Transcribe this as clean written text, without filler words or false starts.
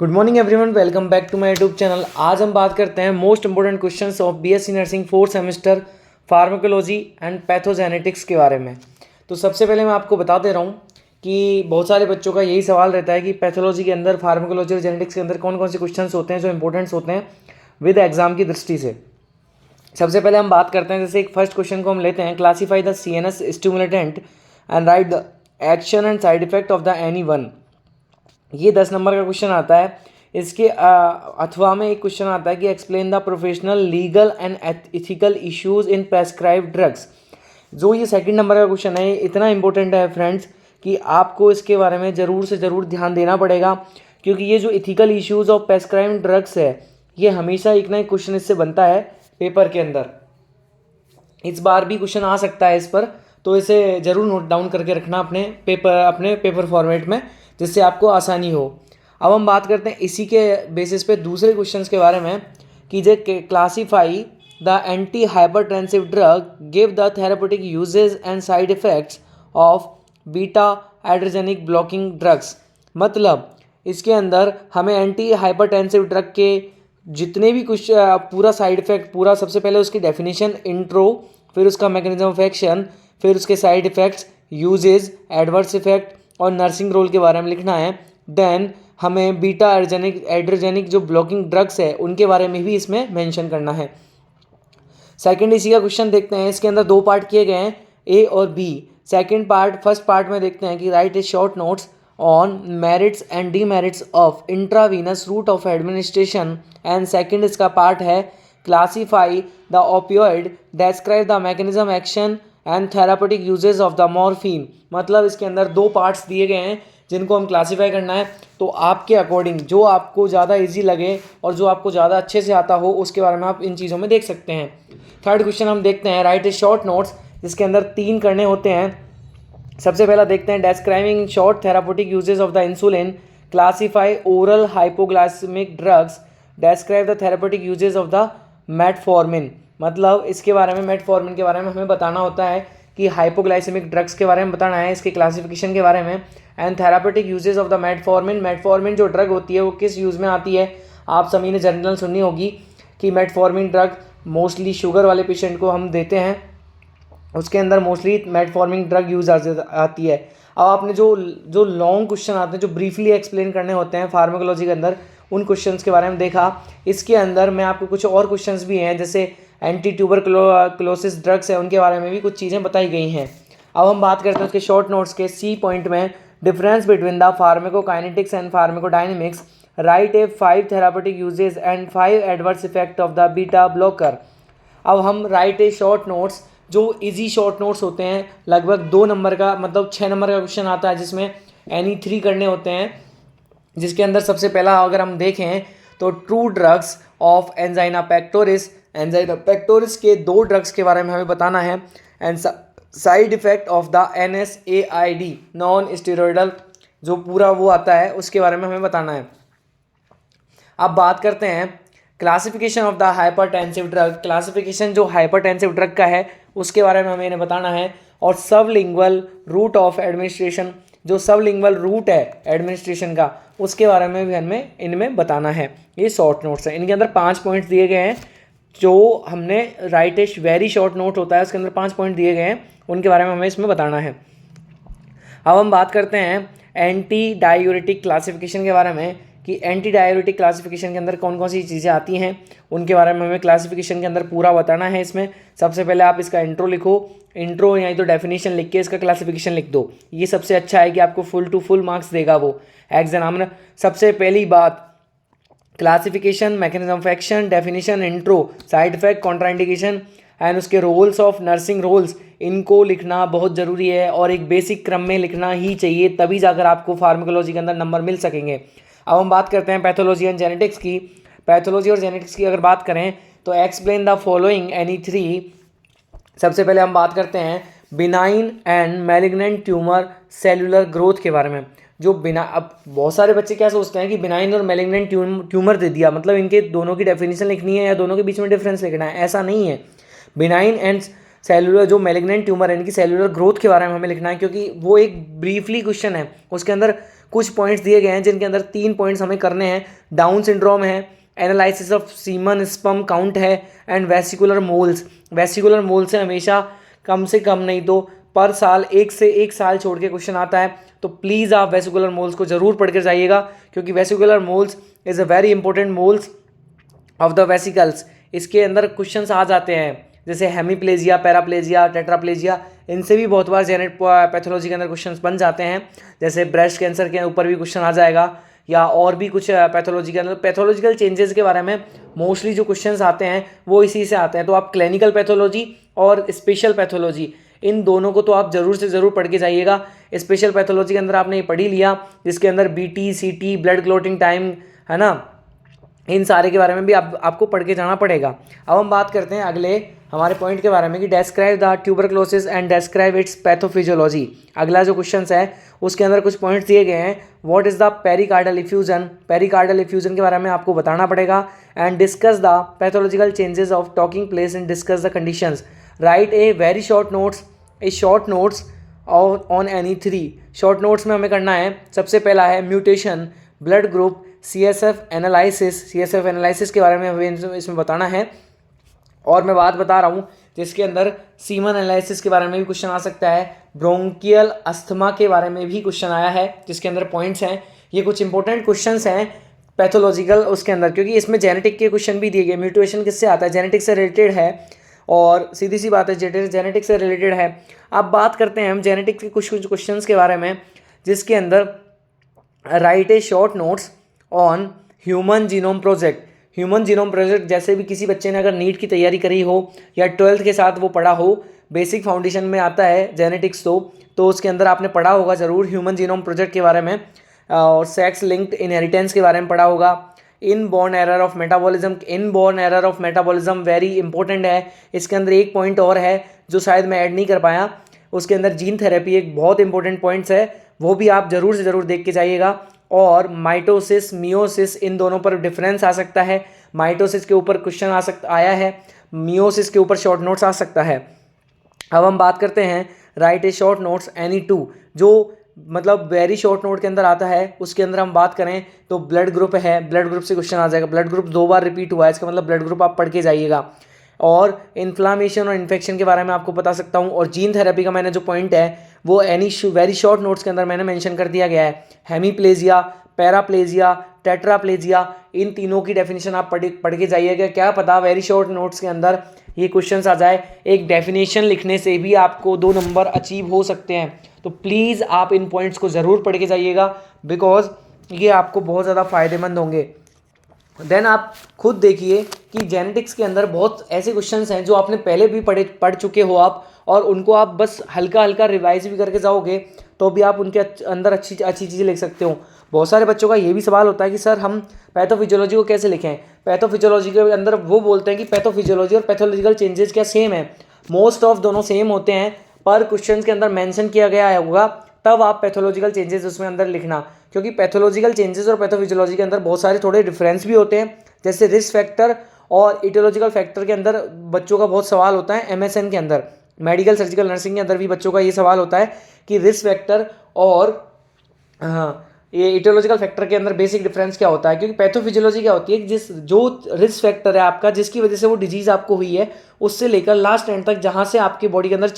Good morning everyone, welcome back to my YouTube channel. आज हम बात करते हैं most important questions of BSc nursing 4th semester pharmacology and pathogenetics के बारे में। तो सबसे पहले मैं आपको बता दे रहा हूँ कि बहुत सारे बच्चों का यही सवाल रहता है कि पैथोलॉजी के अंदर, फार्माकोलॉजी और जेनेटिक्स के अंदर कौन कौन से क्वेश्चंस होते हैं जो इंपॉर्टेंट्स होते हैं विद एग्जाम की दृष्टि से। सबसे पहले हम बात करते हैं, जैसे एक फर्स्ट क्वेश्चन को हम लेते हैं, classify the CNS stimulant and write the action and side effect of the any one. ये 10 नंबर का क्वेश्चन आता है। इसके अथवा में एक क्वेश्चन आता है कि explain the professional legal and ethical issues in prescribed drugs. जो ये सेकंड नंबर का क्वेश्चन है, इतना इंपॉर्टेंट है फ्रेंड्स कि आपको इसके बारे में ज़रूर से ज़रूर ध्यान देना पड़ेगा, क्योंकि ये जो ethical issues of prescribed drugs है, ये हमेशा एक ना एक क्वेश्चन इससे बनता है पेपर के अंदर। इस बार भी क्वेश्चन आ सकता है इस पर, तो इसे ज़रूर नोट डाउन करके रखना अपने पेपर फॉर्मेट में, जिससे आपको आसानी हो। अब हम बात करते हैं इसी के बेसिस पे दूसरे क्वेश्चंस के बारे में कि जे classify the anti hypertensive drug, give the therapeutic uses and side effects of beta adrenergic blocking drugs. मतलब इसके अंदर हमें एंटी हाइपरटेंसिव ड्रग के जितने भी कुछ पूरा साइड इफेक्ट, पूरा सबसे पहले उसकी डेफिनेशन, इंट्रो, फिर उसका मैकेनिज्म ऑफ एक्शन, फिर उसके side effects, uses, adverse effect और नर्सिंग रोल के बारे में लिखना है। देन हमें बीटा एड्रेजेनिक जो ब्लॉकिंग ड्रग्स है उनके बारे में भी इसमें मेंशन करना है। सेकंड इसी का क्वेश्चन देखते हैं। इसके अंदर दो पार्ट किए गए हैं, ए और b. Second part, first part में देखते हैं कि write a short notes on merits and demerits of intravenous route of administration. And second इसका पार्ट है classify the opioid, describe the mechanism action and therapeutic uses of the morphine. मतलब इसके अंदर दो पार्ट्स दिए गए हैं जिनको हम क्लासीफाई करना है। तो आपके अकॉर्डिंग जो आपको ज़्यादा इजी लगे और जो आपको ज़्यादा अच्छे से आता हो, उसके बारे में आप इन चीज़ों में देख सकते हैं। थर्ड क्वेश्चन हम देखते हैं, राइट ए शॉर्ट नोट्स, जिसके अंदर 3 करने होते हैं। सबसे पहला देखते हैं, describing short therapeutic uses of the insulin, classify oral hypoglycaemic drugs, describe the therapeutic uses of the metformin. मतलब इसके बारे में, मेटफॉर्मिन के बारे में हमें बताना होता है कि हाइपोग्लाइसेमिक ड्रग्स के बारे में बताना है, इसके क्लासिफिकेशन के बारे में। And therapeutic uses of the metformin, metformin जो ड्रग होती है वो किस यूज़ में आती है। आप सभी ने जनरल सुनी होगी कि मेटफॉर्मिन ड्रग मोस्टली शुगर वाले पेशेंट को हम देते हैं, उसके अंदर मोस्टली मेटफॉर्मिन ड्रग यूज आती है। अब आपने जो लॉन्ग क्वेश्चन आते हैं, जो ब्रीफली एक्सप्लेन करने होते हैं फार्माकोलॉजी के अंदर, उन क्वेश्चंस के बारे में देखा। इसके अंदर मैं आपको कुछ और क्वेश्चंस भी हैं, जैसे एंटी ट्यूबरक्लोसिस ड्रग्स है, उनके बारे में भी कुछ चीज़ें बताई गई हैं। अब हम बात करते हैं उसके शॉर्ट नोट्स के। सी पॉइंट में, difference between the pharmacokinetics and pharmacodynamics, right A 5 therapeutic uses and 5 adverse effect of the beta blocker. अब हम राइट ए शॉर्ट नोट्स, जो इजी शॉर्ट नोट्स होते हैं, लगभग 2 नंबर का, मतलब 6 नंबर का क्वेश्चन आता है, जिसमें एनी 3 करने होते हैं। जिसके अंदर सबसे पहला अगर हम देखें तो true drugs of angina pectoris, angina pectoris के 2 ड्रग्स के बारे में हमें बताना है। And side effect of the NSAID, non steroidal जो पूरा वो आता है, उसके बारे में हमें बताना है। अब बात करते हैं classification of the hypertensive drug. Classification जो हाइपरटेंसिव ड्रग का है उसके बारे में हमें इन्हें बताना है। और सबलिंगुअल रूट ऑफ एडमिनिस्ट्रेशन, जो सबलिंगुअल रूट है एडमिनिस्ट्रेशन का, उसके बारे में भी हमें इनमें बताना है। ये शॉर्ट नोट्स हैं, इनके अंदर 5 पॉइंट्स दिए गए हैं। जो हमने right a very short note होता है, उसके अंदर 5 पॉइंट दिए गए हैं, उनके बारे में हमें इसमें बताना है। अब हम बात करते हैं एंटी डायूरेटिक क्लासिफिकेशन के बारे में कि एंटी डायूरेटिक क्लासिफिकेशन के अंदर कौन कौन सी चीज़ें आती हैं, उनके बारे में हमें क्लासिफिकेशन के अंदर पूरा बताना है। इसमें सबसे पहले आप इसका इंट्रो लिखो, इंट्रो या तो डेफिनेशन लिख के इसका क्लासिफिकेशन लिख दो। ये सबसे अच्छा है कि आपको फुल टू फुल मार्क्स देगा वो एग्जामिनर। सबसे पहली बात, classification, mechanism of action, definition, intro, side effect, contraindication and उसके रोल्स ऑफ नर्सिंग रोल्स, इनको लिखना बहुत ज़रूरी है और एक बेसिक क्रम में लिखना ही चाहिए, तभी जाकर आपको फार्माकोलॉजी के अंदर नंबर मिल सकेंगे। अब हम बात करते हैं पैथोलॉजी एंड जेनेटिक्स की। पैथोलॉजी और जेनेटिक्स की अगर बात करें तो एक्सप्लेन द फॉलोइंग एनी 3। सबसे पहले हम बात करते हैं benign and malignant tumour cellular growth के बारे में। जो अब बहुत सारे बच्चे क्या सोचते हैं कि बिनाइन और मैलिग्नेंट ट्यूमर दे दिया, मतलब इनके दोनों की डेफिनेशन लिखनी है या दोनों के बीच में डिफरेंस लिखना है। ऐसा नहीं है। बिनाइन एंड सेलुलर, जो मैलिग्नेंट ट्यूमर है, इनकी सेलुलर ग्रोथ के बारे में हमें लिखना है, क्योंकि वो एक ब्रीफली क्वेश्चन है, उसके अंदर कुछ पॉइंट्स दिए गए हैं जिनके अंदर 3 पॉइंट्स हमें करने हैं। डाउन सिंड्रोम है, analysis of semen sperm count है, एंड वेसिकुलर मोल्स। वेसिकुलर मोल से हमेशा कम से कम नहीं तो पर साल 1 साल छोड़ के क्वेश्चन आता है। तो प्लीज़ आप वेसिकुलर मोल्स को जरूर पढ़ कर जाइएगा, क्योंकि vesicular moles is a very important moles of the vesicles. इसके अंदर क्वेश्चंस आ जाते हैं जैसे हेमीप्लेजिया, पैराप्लेजिया, टेट्राप्लेजिया, इनसे भी बहुत बार जेनेट पैथोलॉजी के अंदर क्वेश्चंस बन जाते हैं। जैसे ब्रेस्ट कैंसर के ऊपर भी क्वेश्चन आ जाएगा, या और भी कुछ पैथोलॉजी के अंदर पैथोलॉजिकल चेंजेस के बारे में मोस्टली जो क्वेश्चंस आते हैं वो इसी से आते हैं। तो आप क्लिनिकल पैथोलॉजी और स्पेशल पैथोलॉजी, इन दोनों को तो आप जरूर से ज़रूर पढ़ के जाइएगा। स्पेशल पैथोलॉजी के अंदर आपने ये पढ़ ही लिया, जिसके अंदर BT, CT, blood clotting time, है ना, इन सारे के बारे में भी आपको पढ़ के जाना पड़ेगा। अब हम बात करते हैं अगले हमारे पॉइंट के बारे में कि describe the tuberculosis and describe it's pathophysiology. अगला जो क्वेश्चन है उसके अंदर कुछ पॉइंट्स दिए गए हैं। What is the pericardial effusion, pericardial effusion के बारे में आपको बताना पड़ेगा। And discuss the pathological changes of talking place and discuss the conditions. Write a very short notes on any 3 short notes में हमें करना है। सबसे पहला है mutation, blood group, CSF analysis के बारे में हमें इसमें बताना है। और मैं बात बता रहा हूँ जिसके अंदर सीमन एनालिसिस के बारे में भी क्वेश्चन आ सकता है। ब्रोंकियल अस्थमा के बारे में भी क्वेश्चन आया है जिसके अंदर पॉइंट्स हैं। ये कुछ इंपॉर्टेंट क्वेश्चंस हैं पैथोलॉजिकल उसके अंदर, क्योंकि इसमें जेनेटिक के क्वेश्चन भी दिए गए। म्यूटेशन किससे आता है? जेनेटिक से रिलेटेड है, और सीधी सी बात है जेनेटिक से रिलेटेड है। अब बात करते हैं हम जेनेटिक के कुछ क्वेश्चंस के बारे में, जिसके अंदर right a short notes on human genome project. Human genome project जैसे भी किसी बच्चे ने अगर नीट की तैयारी करी हो या 12th के साथ वो पढ़ा हो, बेसिक फाउंडेशन में आता है जेनेटिक्स, तो उसके अंदर आपने पढ़ा होगा ज़रूर ह्यूमन जीनोम प्रोजेक्ट के बारे में, और सेक्स लिंक्ड इनहेरिटेंस के बारे में पढ़ा होगा। Inborn error of metabolism very important है। इसके अंदर एक पॉइंट और है जो शायद मैं ऐड नहीं कर पाया, उसके अंदर जीन थेरेपी एक बहुत इंपॉर्टेंट पॉइंट्स है, वो भी आप जरूर से ज़रूर देख के जाइएगा। और माइटोसिस, मियोसिस, इन दोनों पर डिफरेंस आ सकता है। माइटोसिस के ऊपर क्वेश्चन आया है, मियोसिस के ऊपर शॉर्ट नोट्स आ सकता है। अब हम बात करते हैं right a short notes any 2, जो मतलब वेरी शॉर्ट नोट के अंदर आता है। उसके अंदर हम बात करें तो ब्लड ग्रुप है, ब्लड ग्रुप से क्वेश्चन आ जाएगा। ब्लड ग्रुप 2 बार रिपीट हुआ है, इसका मतलब ब्लड ग्रुप आप पढ़ के जाइएगा। और इन्फ्लामेशन और इन्फेक्शन के बारे में आपको बता सकता हूँ। और जीन थेरेपी का मैंने जो पॉइंट है वो वेरी शॉर्ट नोट्स के अंदर मैंने मेंशन कर दिया गया है। हेमीप्लेजिया, पैराप्लेजिया, टेट्राप्लेजिया, इन तीनों की डेफिनेशन आप पढ़ के जाइएगा। क्या पता वेरी शॉर्ट नोट्स के अंदर ये क्वेश्चंस आ जाए। एक डेफिनेशन लिखने से भी आपको 2 नंबर अचीव हो सकते हैं। तो प्लीज़ आप इन पॉइंट्स को ज़रूर पढ़ के जाइएगा, बिकॉज ये आपको बहुत ज़्यादा फायदेमंद होंगे। देन आप खुद देखिए कि जेनेटिक्स के अंदर बहुत ऐसे क्वेश्चंस हैं जो आपने पहले भी पढ़ चुके हो आप, और उनको आप बस हल्का हल्का रिवाइज भी करके जाओगे तो भी आप उनके अंदर अच्छी चीज़ें लिख सकते हो। बहुत सारे बच्चों का ये भी सवाल होता है कि सर हम पैथोफिजियोलॉजी को कैसे लिखें। पैथोफिजियोलॉजी के अंदर वो बोलते हैं कि पैथोफिजियोलॉजी और पैथोलॉजिकल चेंजेस क्या सेम है? मोस्ट ऑफ दोनों सेम होते हैं, पर क्वेश्चन के अंदर मेंशन किया गया होगा तब आप पैथोलॉजिकल चेंजेस उसमें अंदर लिखना, क्योंकि पैथोलॉजिकल चेंजेस और पैथोफिजियोलॉजी के अंदर बहुत सारे थोड़े डिफरेंस भी होते हैं। जैसे रिस्क फैक्टर और इटियोलॉजिकल फैक्टर के अंदर बच्चों का बहुत सवाल होता है। MSN के अंदर, मेडिकल सर्जिकल नर्सिंग के अंदर भी बच्चों का ये सवाल होता है कि रिस्क फैक्टर और ये इटियोलॉजिकल फैक्टर के अंदर बेसिक डिफरेंस क्या होता है। क्योंकि पैथोफिजियोलॉजी क्या होती है, जो रिस्क फैक्टर है आपका, जिसकी वजह से वो डिजीज़ आपको हुई है, उससे लेकर लास्ट एंड तक जहाँ से आपकी बॉडी के अंदर